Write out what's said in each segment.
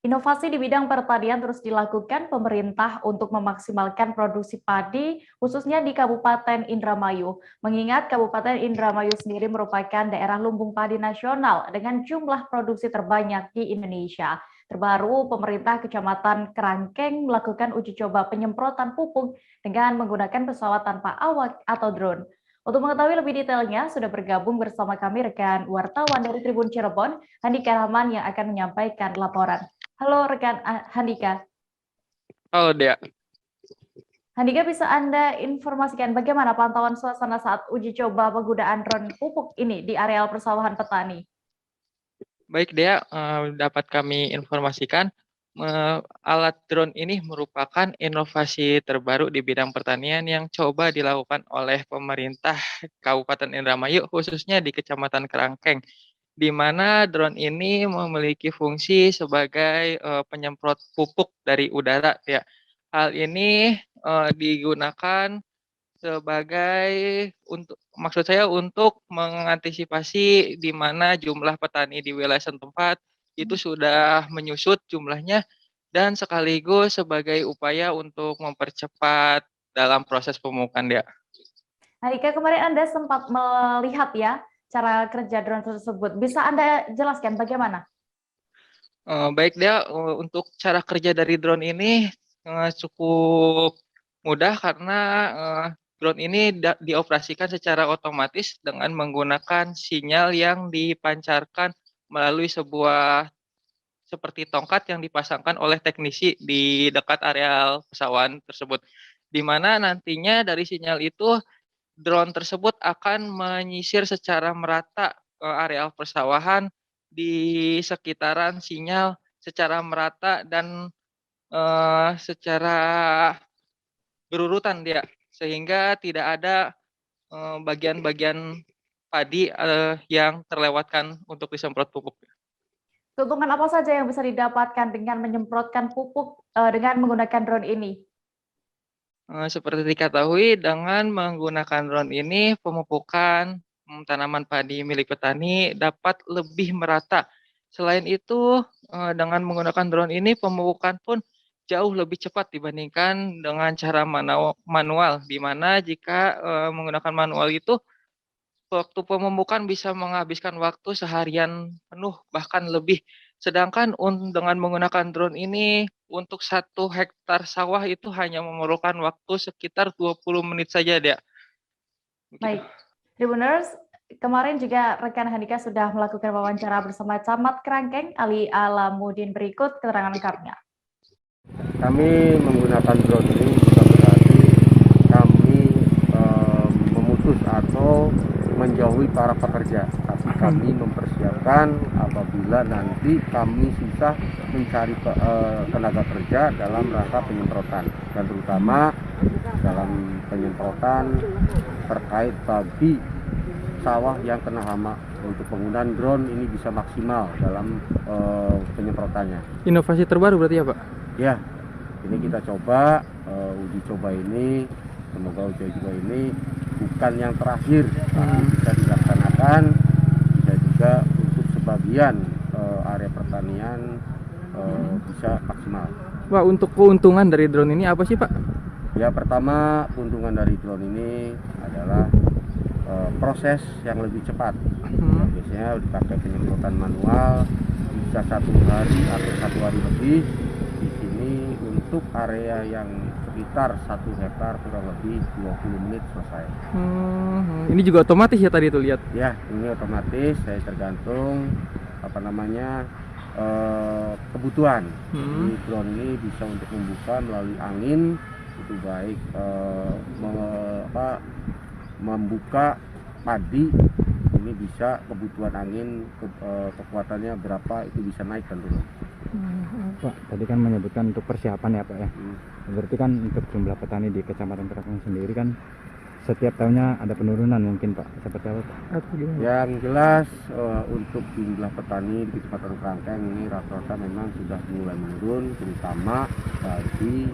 Inovasi di bidang pertanian terus dilakukan pemerintah untuk memaksimalkan produksi padi, khususnya di Kabupaten Indramayu. Mengingat Kabupaten Indramayu sendiri merupakan daerah lumbung padi nasional dengan jumlah produksi terbanyak di Indonesia. Terbaru, pemerintah Kecamatan Kerangkeng melakukan uji coba penyemprotan pupuk dengan menggunakan pesawat tanpa awak atau drone. Untuk mengetahui lebih detailnya, sudah bergabung bersama kami rekan wartawan dari Tribun Cirebon, Handika Rahman yang akan menyampaikan laporan. Halo rekan Handika. Halo Dea. Handika, bisa Anda informasikan bagaimana pantauan suasana saat uji coba penggunaan drone pupuk ini di areal persawahan petani? Baik Dea, dapat kami informasikan alat drone ini merupakan inovasi terbaru di bidang pertanian yang coba dilakukan oleh pemerintah Kabupaten Indramayu, khususnya di Kecamatan Kerangkeng, di mana drone ini memiliki fungsi sebagai penyemprot pupuk dari udara. Ya, hal ini digunakan sebagai maksud saya untuk mengantisipasi di mana jumlah petani di wilayah setempat itu sudah menyusut jumlahnya dan sekaligus sebagai upaya untuk mempercepat dalam proses pemupukan dia. Handika, kemarin Anda sempat melihat ya cara kerja drone tersebut. Bisa Anda jelaskan bagaimana? Baik dia, untuk cara kerja dari drone ini cukup mudah karena drone ini dioperasikan secara otomatis dengan menggunakan sinyal yang dipancarkan melalui sebuah seperti tongkat yang dipasangkan oleh teknisi di dekat areal pesawahan tersebut. Di mana nantinya dari sinyal itu drone tersebut akan menyisir secara merata areal persawahan di sekitaran sinyal secara merata dan secara berurutan dia, sehingga tidak ada bagian-bagian padi yang terlewatkan untuk disemprot pupuk. Keuntungan apa saja yang bisa didapatkan dengan menyemprotkan pupuk dengan menggunakan drone ini? Seperti diketahui, dengan menggunakan drone ini, pemupukan tanaman padi milik petani dapat lebih merata. Selain itu, dengan menggunakan drone ini, pemupukan pun jauh lebih cepat dibandingkan dengan cara manual, di mana jika menggunakan manual itu, waktu pemupukan bisa menghabiskan waktu seharian penuh, bahkan lebih. Sedangkan dengan menggunakan drone ini, untuk 1 hektar sawah itu hanya memerlukan waktu sekitar 20 menit saja, Dea. Begitu. Baik, Tribuners, kemarin juga rekan Handika sudah melakukan wawancara bersama Camat Kerangkeng, Ali Alamudin. Berikut keterangan lengkapnya. Kami menggunakan drone ini bukan berarti kami memutus atau menjauhi para pekerja, tapi kami mempersiapkan apabila nanti kami susah mencari tenaga kerja dalam rangka penyemprotan, dan terutama dalam penyemprotan terkait babi sawah yang kena hama. Untuk penggunaan drone ini bisa maksimal dalam penyemprotannya. Inovasi terbaru berarti ya, Pak? Ya, ini kita coba uji coba ini, semoga uji coba ini bukan yang terakhir, bisa dilaksanakan, bisa juga untuk sebagian area pertanian bisa maksimal. Pak, untuk keuntungan dari drone ini apa sih, Pak? Ya, pertama keuntungan dari drone ini adalah proses yang lebih cepat. Ya, biasanya dipakai penyemprotan manual bisa 1 hari atau 1 hari lebih. Di sini untuk area yang sekitar 1 hektar kurang lebih 20 menit selesai. Ini juga otomatis ya tadi tuh lihat? Ya, ini otomatis, saya tergantung kebutuhan. Jadi drone ini bisa untuk membuka melalui angin, itu baik membuka padi ini bisa kebutuhan angin kekuatannya berapa itu bisa naik dan turun. Pak, tadi kan menyebutkan untuk persiapan ya Pak ya. Berarti kan untuk jumlah petani di Kecamatan Kerangkeng sendiri kan setiap tahunnya ada penurunan mungkin Pak. Seperti apa Pak? Yang jelas untuk jumlah petani di Kecamatan Kerangkeng ini rata-rata memang sudah mulai menurun, terutama bagi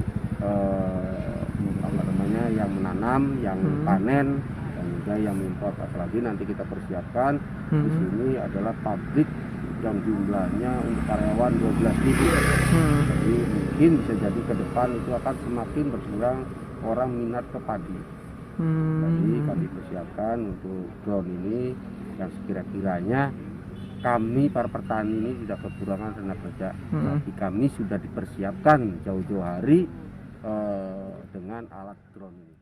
yang menanam, yang panen, dan juga yang mengimpor. Apalagi nanti kita persiapkan di sini adalah pabrik yang jumlahnya untuk karyawan 12.000. Jadi mungkin bisa jadi ke depan itu akan semakin berkurang orang minat ke padi. Jadi kami persiapkan untuk drone ini yang sekira-kiranya kami para petani ini sudah kekurangan tenaga kerja, tapi kami sudah dipersiapkan jauh-jauh hari dengan alat drone ini.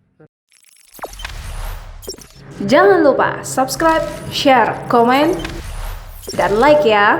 Jangan lupa subscribe, share, komen, dan like ya.